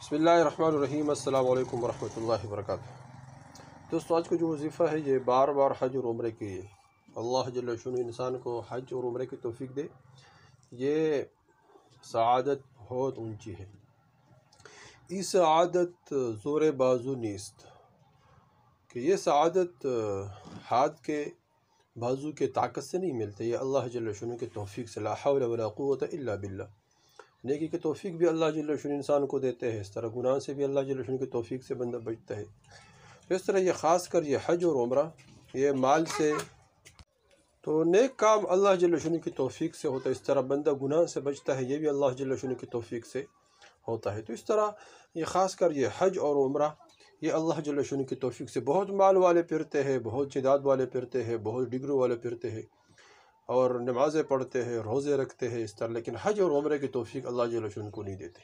بسم اللہ الرحمن الرحیم۔ السلام علیکم ورحمۃ اللہ وبرکاتہ۔ دوستو، آج کا جو وظیفہ ہے یہ بار بار حج اور عمرے کے لیے اللہ جل شانہ انسان کو حج اور عمرے کی توفیق دے۔ یہ سعادت بہت اونچی ہے۔ یہ سعادت زور بازو نیست کہ یہ سعادت ہاتھ کے بازو کے طاقت سے نہیں ملتے، یہ اللہ جل شانہ کے توفیق سے۔ لا حول ولا قوت الا باللہ۔ نیکی کی توفیق بھی اللہ جل شانہ انسان کو دیتے ہیں، اس طرح گناہ سے بھی اللہ جل شانہ کی توفیق سے بندہ بچتا ہے۔ تو اس طرح یہ خاص کر یہ حج اور عمرہ یہ مال سے تو نیک کام اللہ جل شانہ کی توفیق سے ہوتا ہے، اس طرح بندہ گناہ سے بچتا ہے، یہ بھی اللہ جل شانہ کی توفیق سے ہوتا ہے۔ تو اس طرح یہ خاص کر یہ حج اور عمرہ یہ اللہ جل شانہ کی توفیق سے بہت مال والے پھرتے ہیں، بہت جداد والے پھرتے ہیں، بہت ڈگروں والے پھرتے ہیں اور نمازیں پڑھتے ہیں، روزے رکھتے ہیں اس طرح، لیکن حج اور عمرے کی توفیق اللہ جل شانہ کو نہیں دیتے۔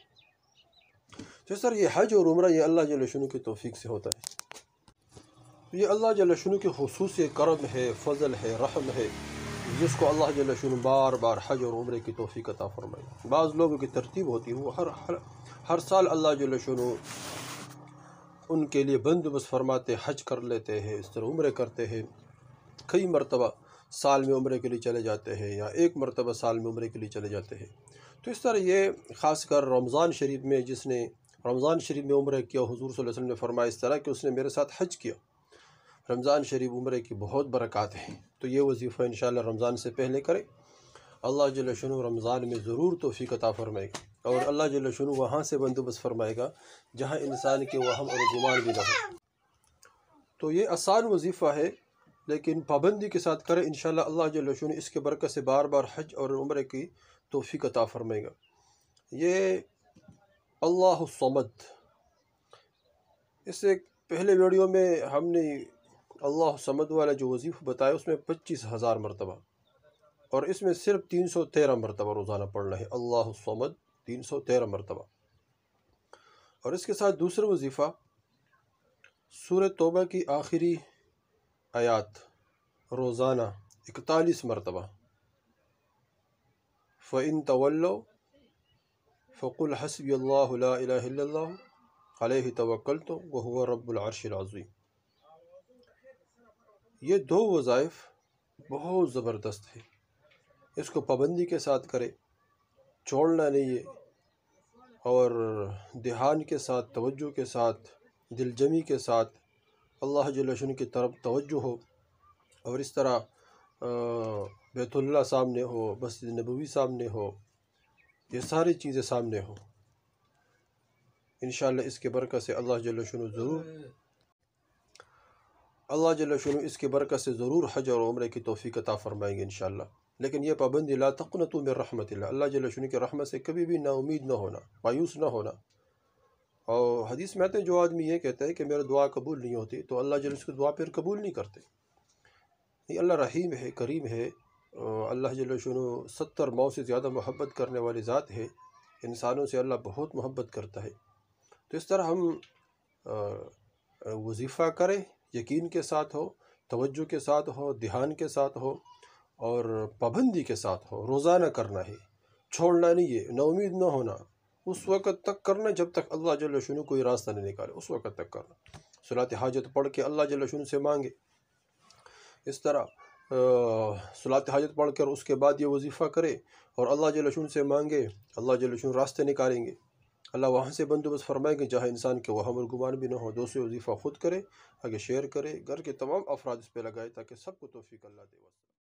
تو اس طرح یہ حج اور عمرہ یہ اللہ جل شانہ کی توفیق سے ہوتا ہے۔ یہ اللہ جل شانہ کی خصوصی کرم ہے، فضل ہے، رحم ہے، جس کو اللہ جل شانہ بار بار حج اور عمرے کی توفیق عطا فرمائے۔ بعض لوگوں کی ترتیب ہوتی ہے، وہ ہر سال اللہ جل شانہ ان کے لیے بندوبست فرماتے، حج کر لیتے ہیں، اس طرح عمرے کرتے ہیں، کئی مرتبہ سال میں عمرے کے لیے چلے جاتے ہیں یا ایک مرتبہ سال میں عمرے کے لیے چلے جاتے ہیں۔ تو اس طرح یہ خاص کر رمضان شریف میں جس نے رمضان شریف میں عمرہ کیا، حضور صلی اللہ علیہ وسلم نے فرمایا اس طرح کہ اس نے میرے ساتھ حج کیا۔ رمضان شریف عمرے کی بہت برکات ہیں، تو یہ وظیفہ انشاءاللہ رمضان سے پہلے کرے، اللہ جل شانہ رمضان میں ضرور توفیق عطا فرمائے گا، اور اللہ جل شانہ وہاں سے بندوبست فرمائے گا جہاں انسان کے وہم اور گمان بھی نہ ہو۔ تو یہ آسان وظیفہ ہے، لیکن پابندی کے ساتھ کرے، انشاءاللہ اللہ جل شانہ اس کے برکت سے بار بار حج اور عمرے کی توفیق عطا فرمائے گا۔ یہ اللہ الصمد، اس سے پہلے ویڈیو میں ہم نے اللہ الصمد والا جو وظیفہ بتایا اس میں 25,000 مرتبہ، اور اس میں صرف 313 مرتبہ روزانہ پڑھنا ہے، اللہ الصمد 313 مرتبہ۔ اور اس کے ساتھ دوسرا وظیفہ سورہ توبہ کی آخری آیات روزانہ 41 مرتبہ، فَإِن تَوَلَّوْا فَقُلْ حَسْبِيَ اللَّهُ لَا إِلَهَ إِلَّا اللَّهُ عَلَيْهِ تَوَكَّلْتُ وَهُوَ رَبُّ الْعَرْشِ الْعَظِيمِ۔ یہ دو وظائف بہت زبردست ہے، اس کو پابندی کے ساتھ کرے، چھوڑنا نہیں ہے، اور دھیان کے ساتھ، توجہ کے ساتھ، دل جمی کے ساتھ اللہ جل شانہ کی طرف توجہ ہو، اور اس طرح بیت اللہ سامنے ہو، مسجد نبوی سامنے ہو، یہ ساری چیزیں سامنے ہو، انشاءاللہ اس کے برکت سے اللہ جل شانہ اس کے برکت سے ضرور حج اور عمرے کی توفیق عطا فرمائیں گے انشاءاللہ۔ لیکن یہ پابندی لا تقنطوا من رحمت اللہ، اللہ جل شانہ کی رحمت سے کبھی بھی نا امید نہ ہونا، مایوس نہ ہونا۔ اور حدیث میں آتے ہیں جو آدمی یہ کہتا ہے کہ میرا دعا قبول نہیں ہوتی، تو اللہ جل اس کی دعا پھر قبول نہیں کرتے۔ یہ اللہ رحیم ہے، کریم ہے، اللہ جل شانہ 70 ماؤں سے زیادہ محبت کرنے والی ذات ہے، انسانوں سے اللہ بہت محبت کرتا ہے۔ تو اس طرح ہم وظیفہ کریں، یقین کے ساتھ ہو، توجہ کے ساتھ ہو، دھیان کے ساتھ ہو، اور پابندی کے ساتھ ہو، روزانہ کرنا ہے، چھوڑنا نہیں ہے، نا امید نہ ہونا، اس وقت تک کرنا جب تک اللہ جل شانہ کوئی راستہ نہیں نکالے، اس وقت تک کرنا۔ صلاۃ حاجت پڑھ کے اللہ جل شانہ سے مانگے، اس طرح صلاۃ حاجت پڑھ کر اس کے بعد یہ وظیفہ کرے اور اللہ جل شانہ سے مانگے، اللہ جل شانہ راستے نکالیں گے، اللہ وہاں سے بندوبست فرمائیں گے جہاں انسان کے وہم اور گمان بھی نہ ہو۔ دوسرے وظیفہ خود کرے، آگے شیئر کرے، گھر کے تمام افراد اس پہ لگائے تاکہ سب کو توفیق اللہ دے۔